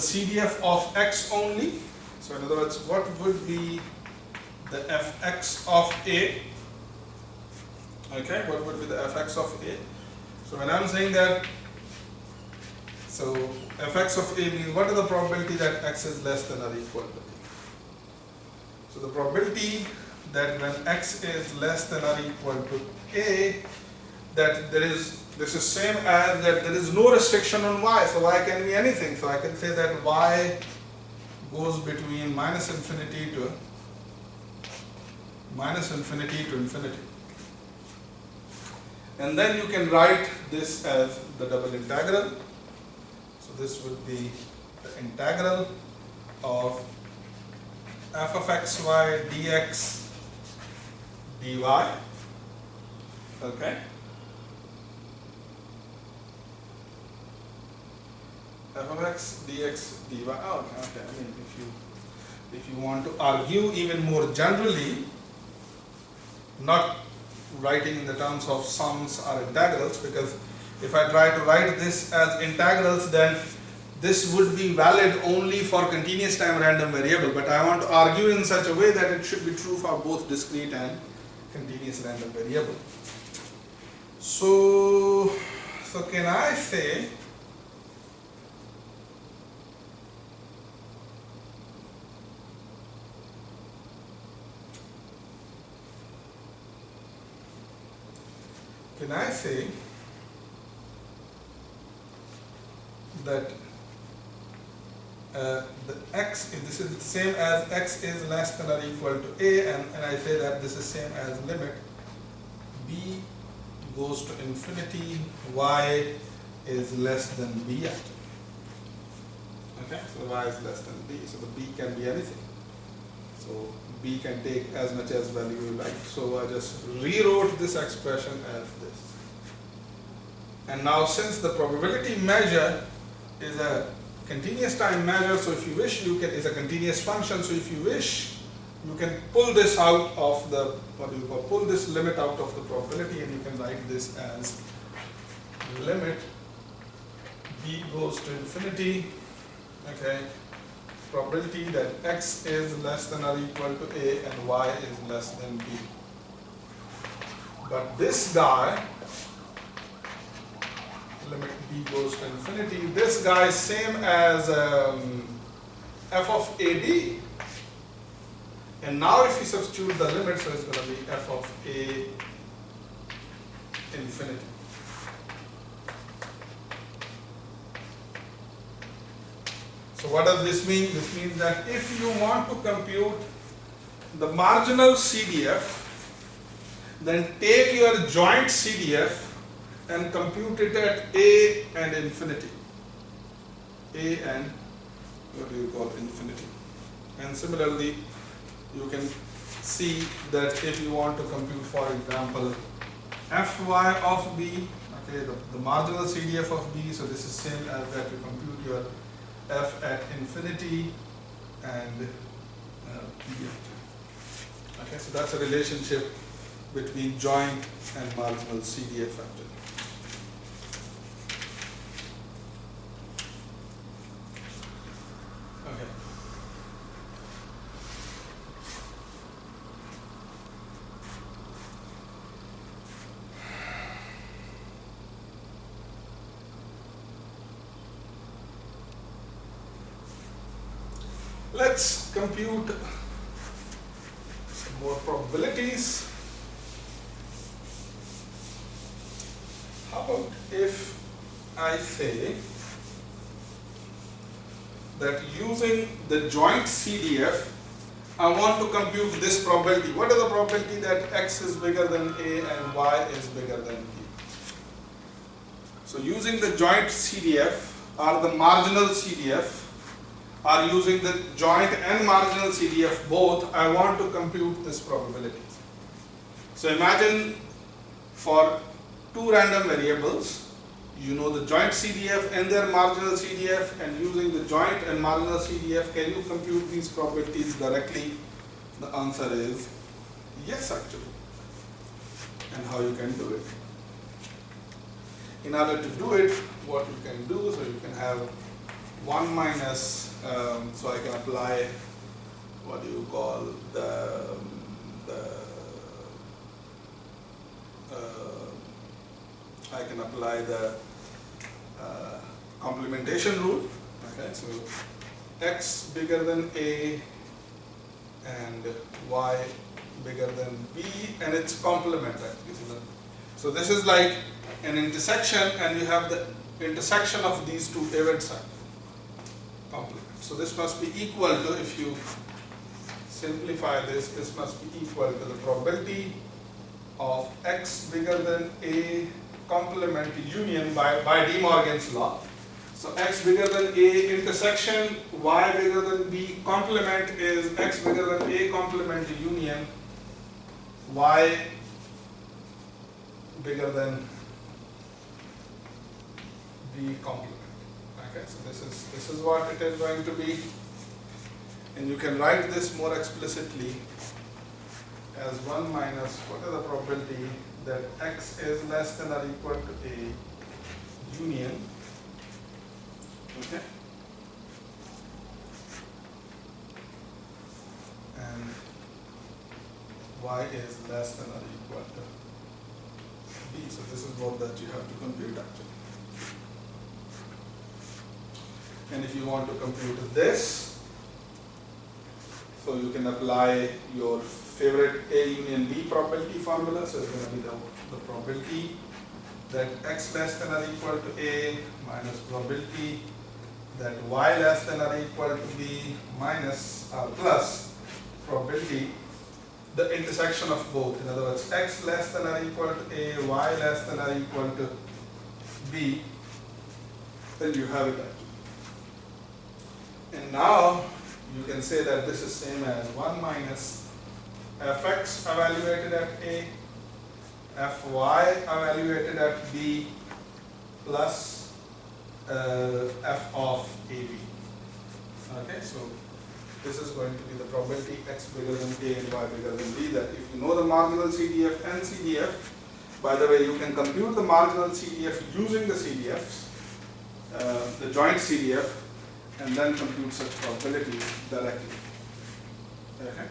CDF of x only. So in other words, what would be the fx of A? Okay, what would be the fx of A? So when I'm saying that, so fx of A means what is the probability that x is less than or equal to B? So the probability that when x is less than or equal to A, that this is same as that there is no restriction on y, so y can be anything. So I can say that y goes between minus infinity to infinity. And then you can write this as the double integral. So this would be the integral of f of xy dx dy. Okay. F of x dx dy. Oh, okay. I mean, if you want to argue even more generally, not writing in the terms of sums or integrals, because if I try to write this as integrals, then this would be valid only for continuous time random variable, but I want to argue in such a way that it should be true for both discrete and continuous random variable. So can I say that the x, if this is the same as x is less than or equal to A, and I say that this is same as limit b goes to infinity, y is less than b actually. Okay, so y is less than b, so the b can be anything. So b can take as much as value you like. So I just rewrote this expression as this. And now since the probability measure is a continuous time measure, so if you wish, you can, is a continuous function, so if you wish, you can pull this out of the, pull this limit out of the probability, and you can write this as limit b goes to infinity, okay, probability that x is less than or equal to A and y is less than b. But this guy, limit b goes to infinity, this guy is same as f of AD. And now if you substitute the limit, so it's going to be f of A infinity. So what does this mean? This means that if you want to compute the marginal CDF, then take your joint CDF and compute it at A and infinity. A and what do you call infinity? And similarly, you can see that if you want to compute, for example, Fy of B, okay, the marginal CDF of B, so this is same as that you compute your f at infinity and b. Okay, so that's a relationship between joint and marginal CDF factor. Okay. Let's compute some more probabilities. How about if I say that using the joint CDF, I want to compute this probability. What is the probability that x is bigger than A and y is bigger than B? So using the joint CDF or the marginal CDF, or using the joint and marginal CDF both, I want to compute this probability. So imagine for two random variables, you know the joint CDF and their marginal CDF, and using the joint and marginal CDF, can you compute these probabilities directly? The answer is yes actually. And how you can do it? In order to do it, what you can do, so you can have 1 minus, so I can apply, what do you call, I can apply the complementation rule. Okay, so x bigger than a and y bigger than b, and it's complement actually. So this is like an intersection, and you have the intersection of these two events are complement. So this must be equal to, if you simplify this must be equal to the probability of x bigger than a complement union by De Morgan's law. So x bigger than a intersection y bigger than b complement is x bigger than a complement union y bigger than b complement. Okay, so this is what it is going to be, and you can write this more explicitly as 1 minus, what is the probability that x is less than or equal to a union, okay, and y is less than or equal to b. So this is what that you have to compute actually. And if you want to compute this, so you can apply your favorite A union B probability formula. So it's going to be the probability that x less than or equal to A minus probability that y less than or equal to B minus or plus probability the intersection of both. In other words, x less than or equal to A, y less than or equal to B, then you have it actually. And now you can say that this is same as 1 minus fx evaluated at A, fy evaluated at B, plus f of AB. Okay, so this is going to be the probability x bigger than A and y bigger than B, that if you know the marginal CDF and CDF, by the way, you can compute the marginal CDF using the CDFs, the joint CDF, and then compute such probabilities directly. Okay.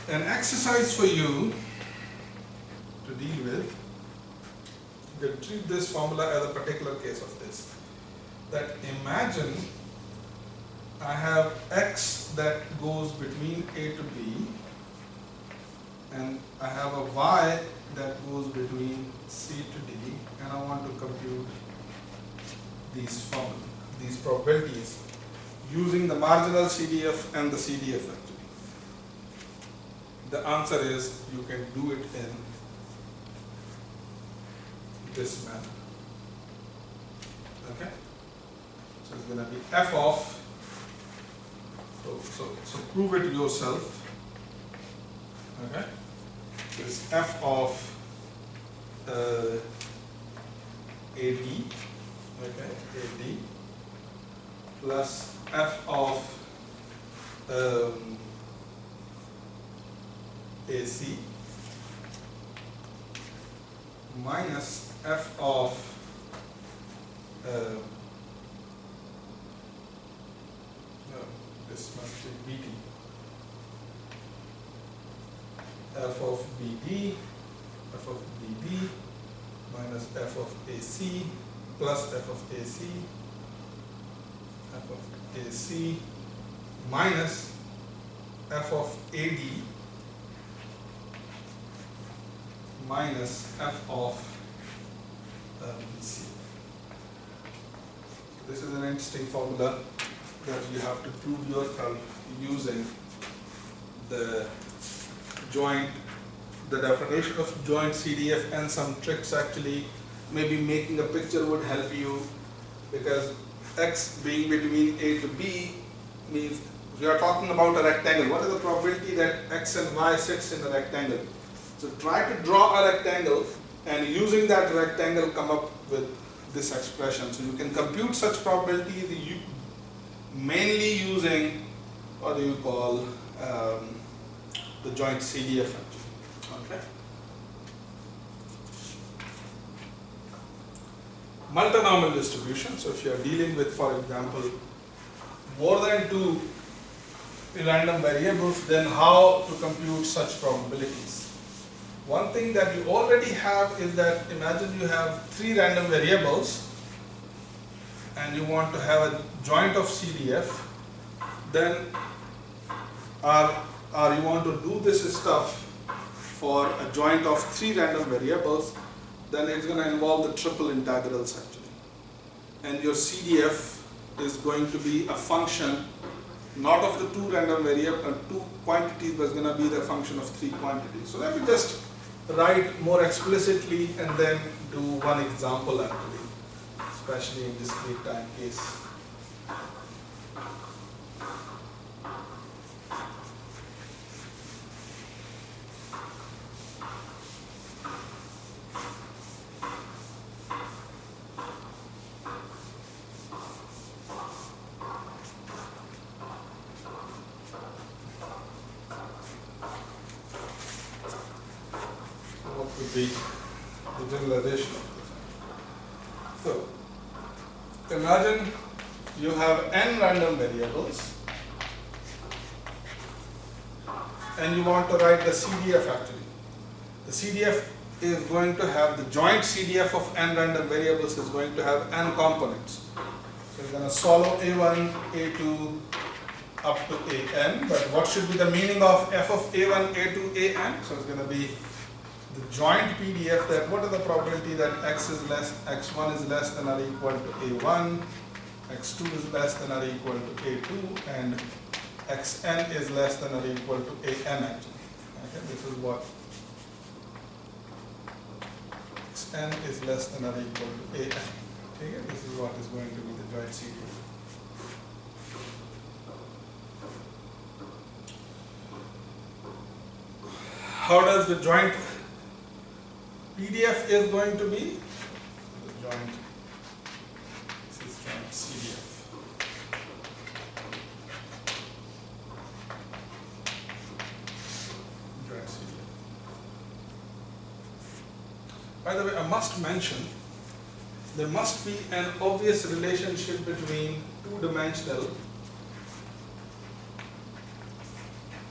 An exercise for you to deal with, you can treat this formula as a particular case of this. That imagine I have x that goes between A to B, and I have a y that goes between C to D, and I want to compute these probabilities using the marginal CDF and the CDF actually. The answer is you can do it in this manner. Okay? So it's going to be f of, so prove it yourself. Okay? So it's f of AD, okay, AD plus f of AC minus f of this must be BD, f of BD, f of BD minus f of AC plus f of AC, f of AC minus f of AD minus f of BC. This is an interesting formula that you have to prove yourself using the definition of joint CDF and some tricks actually. Maybe making a picture would help you, because x being between A to B means we are talking about a rectangle. What is the probability that x and y sits in a rectangle? So try to draw a rectangle, and using that rectangle come up with this expression. So you can compute such probabilities mainly using, what do you call, the joint CDF actually. Okay. multinomial distribution. So if you are dealing with, for example, more than 2 random variables, then how to compute such probabilities? One thing that you already have is that imagine you have 3 random variables and you want to have a joint of CDF, then or you want to do this stuff for a joint of 3 random variables, then it's going to involve the triple integrals actually. And your CDF is going to be a function not of the 2 random variable, 2 quantities, but it's going to be the function of 3 quantities. So let me just write more explicitly and then do one example actually, especially in discrete time case. Be the generalization of this. So, imagine you have n random variables and you want to write the CDF actually. The CDF is going to have the joint CDF of n random variables is going to have n components. So, you're going to solve A1, A2 up to AN, but what should be the meaning of f of A1, A2, AN? So, it's going to be the joint PDF that what are the probability that x1 is less than or equal to A1, x2 is less than or equal to A2, and xn is less than or equal to AN actually. Okay, this is what xn is less than or equal to AN. Okay, this is what is going to be the joint CDF. How does the joint PDF is going to be? The joint, this is joint CDF. Joint CDF. By the way, I must mention, there must be an obvious relationship between two-dimensional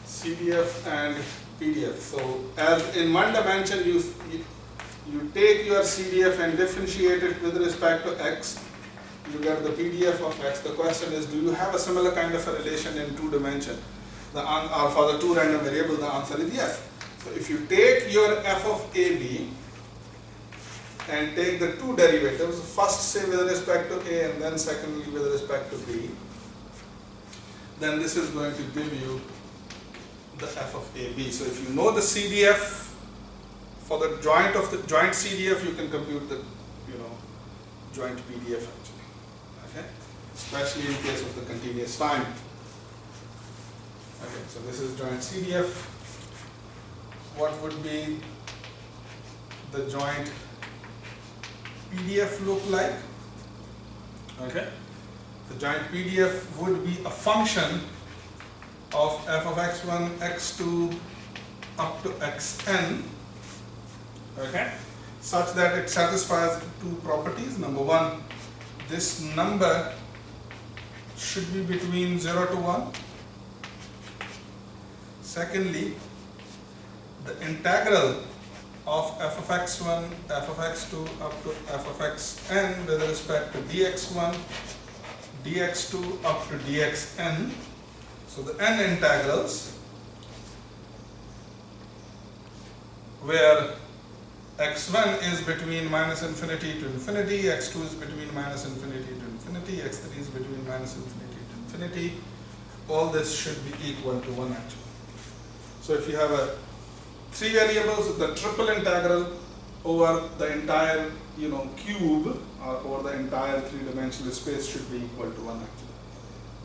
CDF and PDF. So, as in one dimension, you take your CDF and differentiate it with respect to x, you get the PDF of x. The question is, do you have a similar kind of a relation in 2 dimension? Or for the 2 random variables, the answer is yes. So, if you take your f of AB and take the 2 derivatives, first say with respect to A and then secondly with respect to B, then this is going to give you the f of AB. So, if you know the CDF for the joint of the joint CDF, you can compute the joint PDF actually. Okay, especially in case of the continuous time. Okay, so this is joint CDF. What would be the joint PDF look like? Okay, the joint PDF would be a function of f of x1, x2 up to xn, okay, such that it satisfies 2 properties. Number 1, this number should be between 0 to 1. Secondly, the integral of f of x1, f of x2 up to f of xn with respect to dx1, dx2 up to dxn. So the n integrals where x1 is between minus infinity to infinity, x2 is between minus infinity to infinity, x3 is between minus infinity to infinity. All this should be equal to 1 actually. So if you have a 3 variables, the triple integral over the entire cube or over the entire 3-dimensional space should be equal to 1 actually.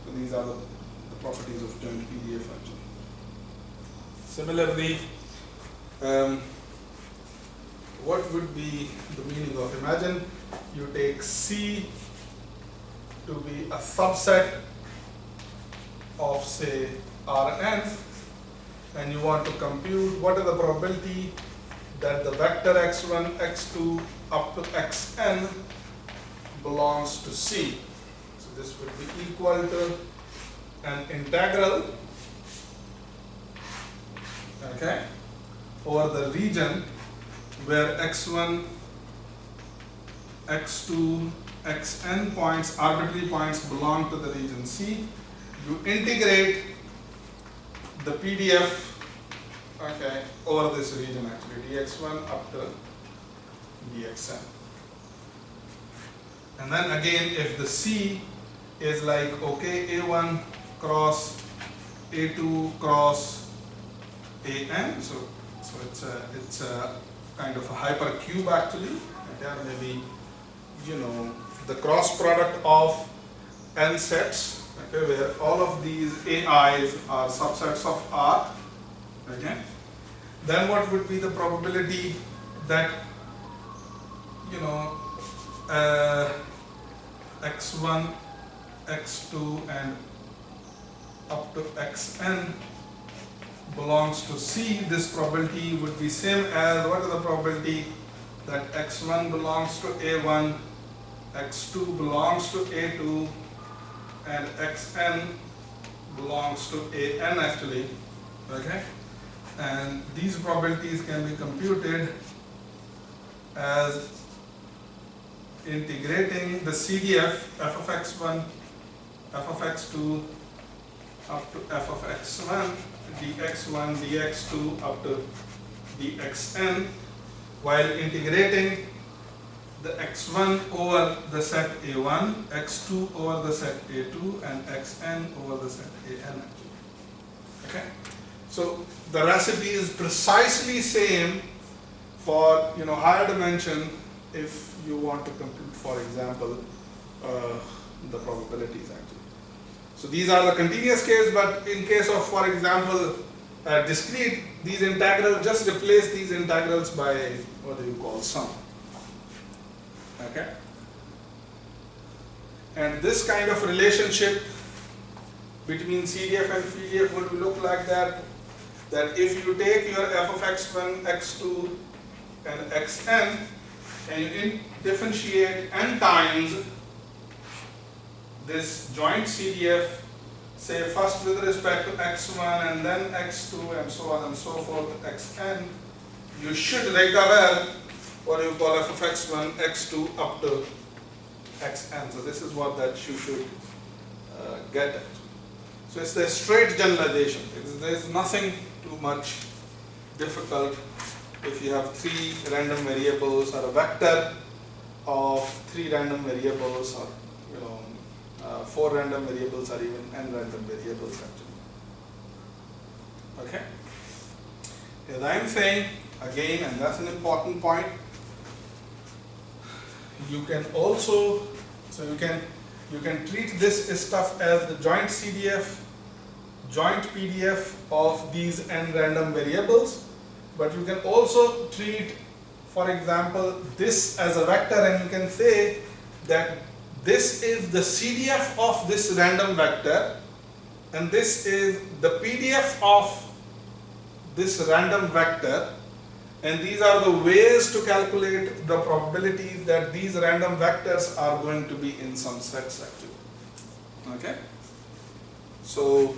So these are the properties of joint PDF actually. Similarly, what would be the meaning of, imagine you take C to be a subset of say Rn and you want to compute what is the probability that the vector x1, x2 up to xn belongs to C. So this would be equal to an integral, okay, over the region where x1, x2, xn points, arbitrary points belong to the region C. You integrate the PDF, okay, over this region actually, dx1 up to dxn. And then again, if the C is like, okay, A1 cross A2 cross AN, so it's a kind of a hypercube actually, okay, maybe, you know, the cross product of n sets, okay, where all of these AIs are subsets of R, okay, then what would be the probability that, you know, x1, x2 and up to xn belongs to C? This probability would be same as, what is the probability that x1 belongs to A1, x2 belongs to A2 and xn belongs to AN actually, okay, and these probabilities can be computed as integrating the CDF f of x1, f of x2 up to f of x1, dx1, dx2 up to dxn, while integrating the x1 over the set A1, x2 over the set A2 and xn over the set AN actually. Okay? So the recipe is precisely same for, you know, higher dimension if you want to compute, for example, the probabilities actually. So these are the continuous case, but in case of, for example, discrete, these integrals, just replace these integrals by what do you call sum. Okay? And this kind of relationship between CDF and PDF would look like that if you take your f of x1, x2 and xn and you differentiate n times this joint CDF, say first with respect to x1 and then x2 and so on and so forth, xn, you should recover what you call f of x1, x2 up to xn. So this is what that you should get at. So it's a straight generalization. There's nothing too much difficult if you have three random variables or a vector of three random variables, or you know, four random variables or even n random variables actually. Okay? As I am saying again, and that's an important point, you can also, so you can treat this stuff as the joint CDF, joint PDF of these n random variables, but you can also treat, for example, this as a vector, and you can say that this is the CDF of this random vector and this is the PDF of this random vector, and these are the ways to calculate the probabilities that these random vectors are going to be in some sets actually. Okay? So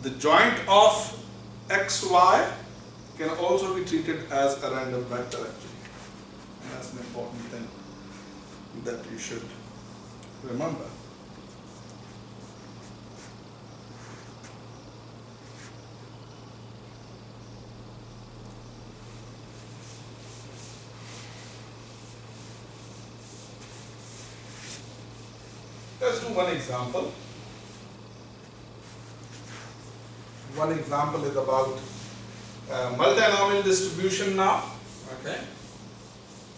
the joint of xy can also be treated as a random vector actually, and that's an important thing that you should remember. Let's do one example. One example is about multinomial distribution now. Okay.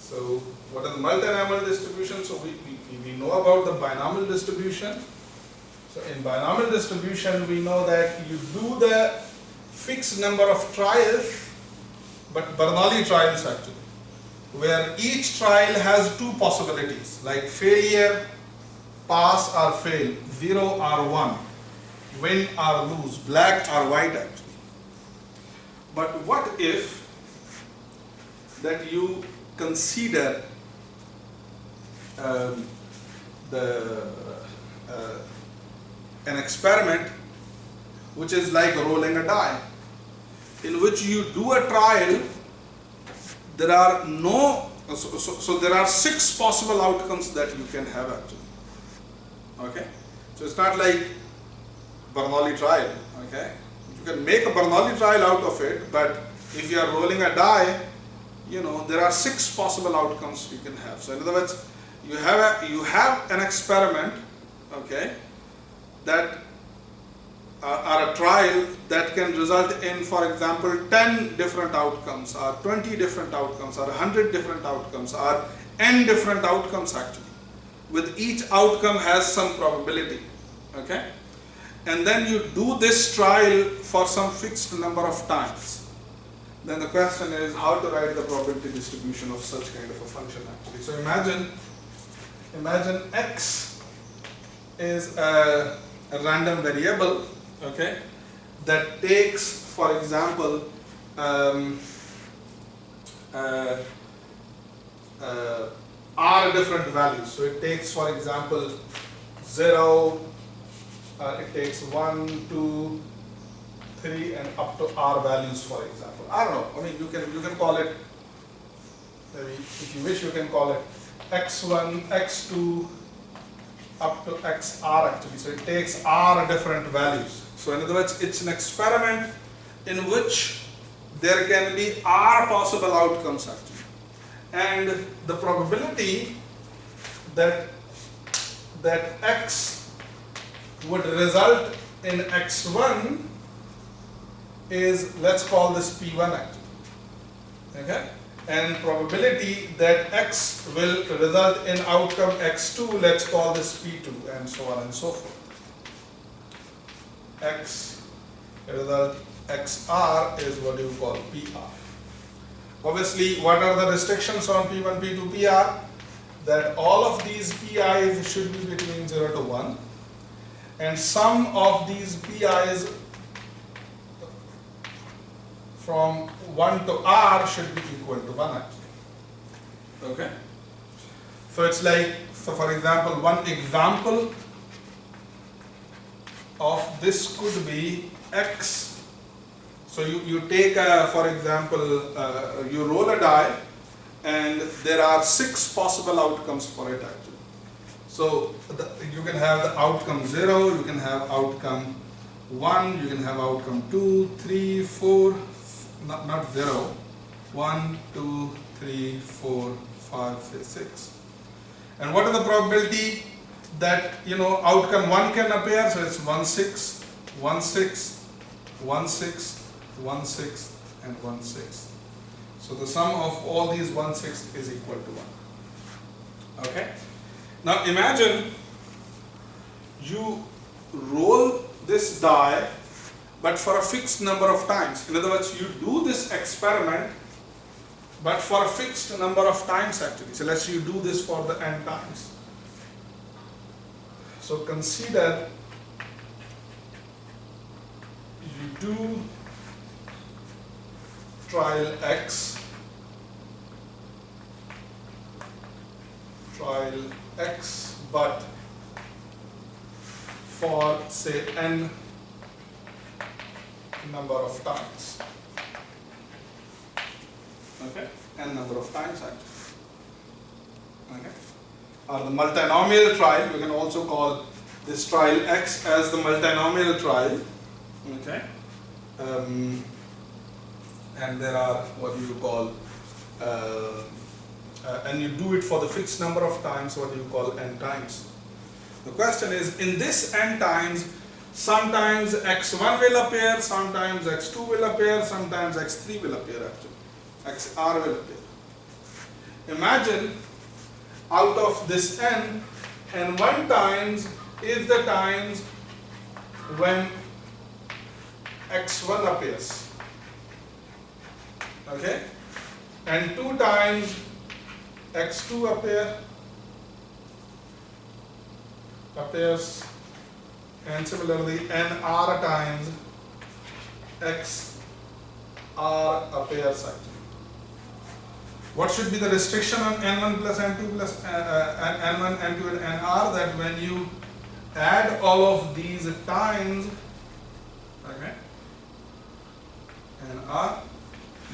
So what is multinomial distribution? So we know about the binomial distribution. So in binomial distribution, we know that you do the fixed number of trials, but Bernoulli trials actually, where each trial has two possibilities, like failure, pass or fail, 0 or 1, win or lose, black or white actually. But what if that you consider the an experiment which is like rolling a die, in which you do a trial. There are so there are 6 possible outcomes that you can have actually. Okay, so it's not like Bernoulli trial. Okay, you can make a Bernoulli trial out of it, but if you are rolling a die, there are 6 possible outcomes you can have. So in other words, you have an experiment, okay, that are a trial that can result in, for example, 10 different outcomes, or 20 different outcomes, or 100 different outcomes, or n different outcomes actually. With each outcome has some probability, okay? And then you do this trial for some fixed number of times. Then the question is how to write the probability distribution of such kind of a function actually. So imagine x is a random variable, okay, that takes, for example, r different values. So it takes, for example, 0, it takes 1, 2, 3, and up to r values, for example. I don't know. I mean, you can call it. Maybe if you wish, you can call it x1, x2, up to xr actually. So it takes r different values. So in other words, it's an experiment in which there can be r possible outcomes actually, and the probability that x would result in x1 is, let's call this p1 actually, okay, and probability that x will result in outcome x2, let's call this p2, and so on and so forth. X result xr is what you call pr. Obviously, what are the restrictions on p1, p2, pr? That all of these pi's should be between 0 to 1, and sum of these pi's from 1 to r should be equal to 1 actually. Okay? So it's like, so for example, one example of this could be x. So you take for example, you roll a die and there are 6 possible outcomes for it actually. So you can have the outcome 0, you can have outcome 1, you can have outcome 2, 3, 4, not 0, 1, 2, 3, 4, 5, 6. And what is the probability that outcome 1 can appear? So it's 1/6, 1/6, 1/6, 1/6, and 1/6. So the sum of all these 1/6 is equal to 1. Okay. Now imagine you roll this die, but for a fixed number of times. In other words, you do this experiment, but for a fixed number of times actually. So let's say you do this for the n times. So consider you do trial x, but for say n number of times. Okay, n number of times actually. Okay, or the multinomial trial. We can also call this trial x as the multinomial trial. Okay, and there are what you call, and you do it for the fixed number of times. What do you call n times? The question is, in this n times, sometimes x1 will appear, sometimes x2 will appear, sometimes x3 will appear actually. xr will appear. Imagine out of this n, and 1 times is the times when x1 appears. Okay? And 2 times x2 appears, and similarly nr times xr appears actually. What should be the restriction on n1 plus n2 plus n1, n2 and nr, that when you add all of these times, okay, nr,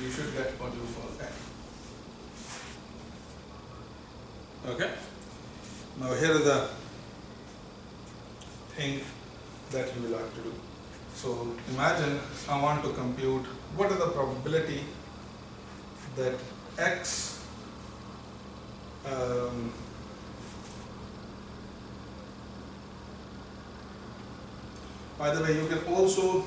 you should get what you call n. Okay. Now here is the thing that you will have to do. So imagine I want to compute what is the probability that x by the way, you can also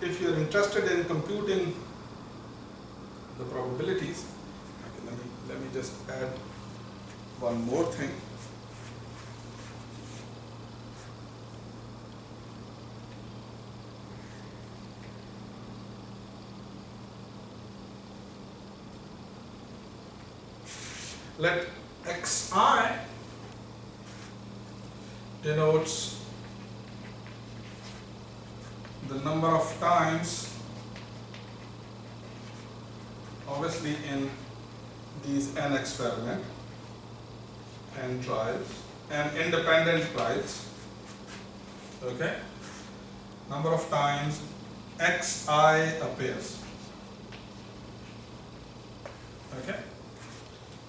if you are interested in computing the probabilities, okay, let me just add one more thing. Let xi denotes the number of times, obviously in these n experiment, n trials, and independent trials, okay, number of times xi appears, okay,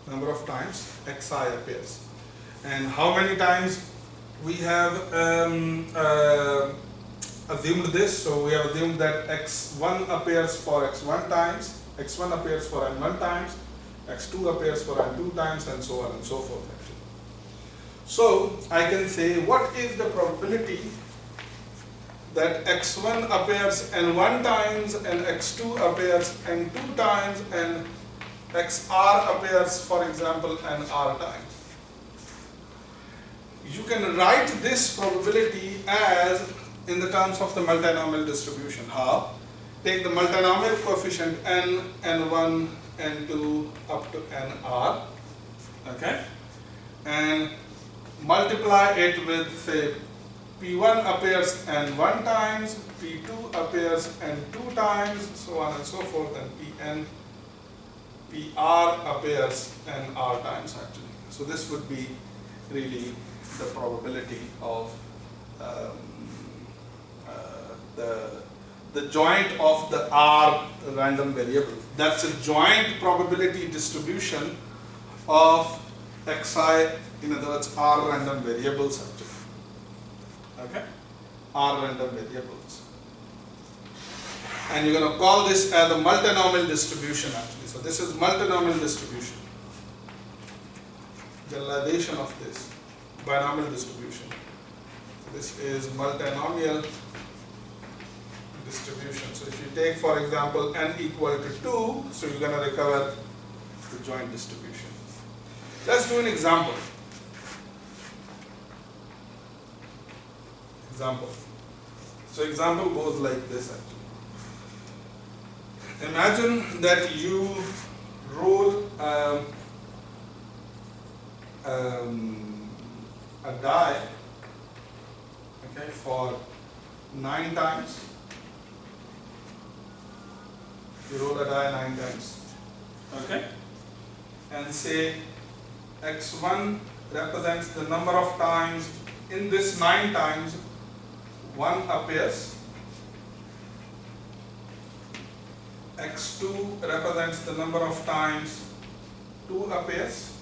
number of times xi appears, and how many times we have assumed this. So we have assumed that x1 appears for x1 times, x1 appears for n1 times, x2 appears for n2 times, and so on and so forth actually. So I can say, what is the probability that x1 appears n1 times and x2 appears n2 times and xr appears, for example, nr times? You can write this probability as in the terms of the multinomial distribution. How? Take the multinomial coefficient n, n1, n2 up to nr, okay, and multiply it with, say, p1 appears n1 times, p2 appears n2 times, so on and so forth, and pn, pr appears nr times actually. So this would be really the probability of the joint of the R random variable. That's a joint probability distribution of xi, in other words, R random variables actually. Okay? R random variables. And you're going to call this as a multinomial distribution actually. So this is multinomial distribution. Generalization of this binomial distribution. So this is multinomial distribution. So if you take, for example, n equal to 2, so you're going to recover the joint distribution. Let's do an example. So example goes like this actually. Imagine that you roll a die, okay, for 9 times. You roll a die 9 times, okay, and say x1 represents the number of times in this 9 times 1 appears, x2 represents the number of times 2 appears,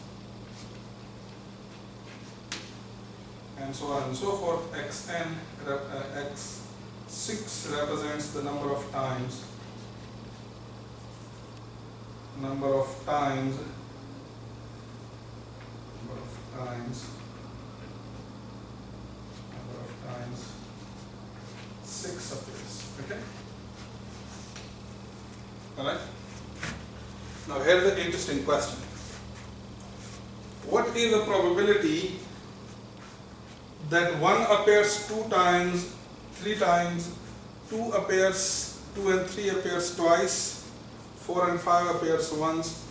and so on and so forth. Xn, x6 represents the number of times six appears. Okay? Alright? Now here's the interesting question. What is the probability that 1 appears 2 times, 3 times, 2 and 3 appears twice, 4 and 5 appears once,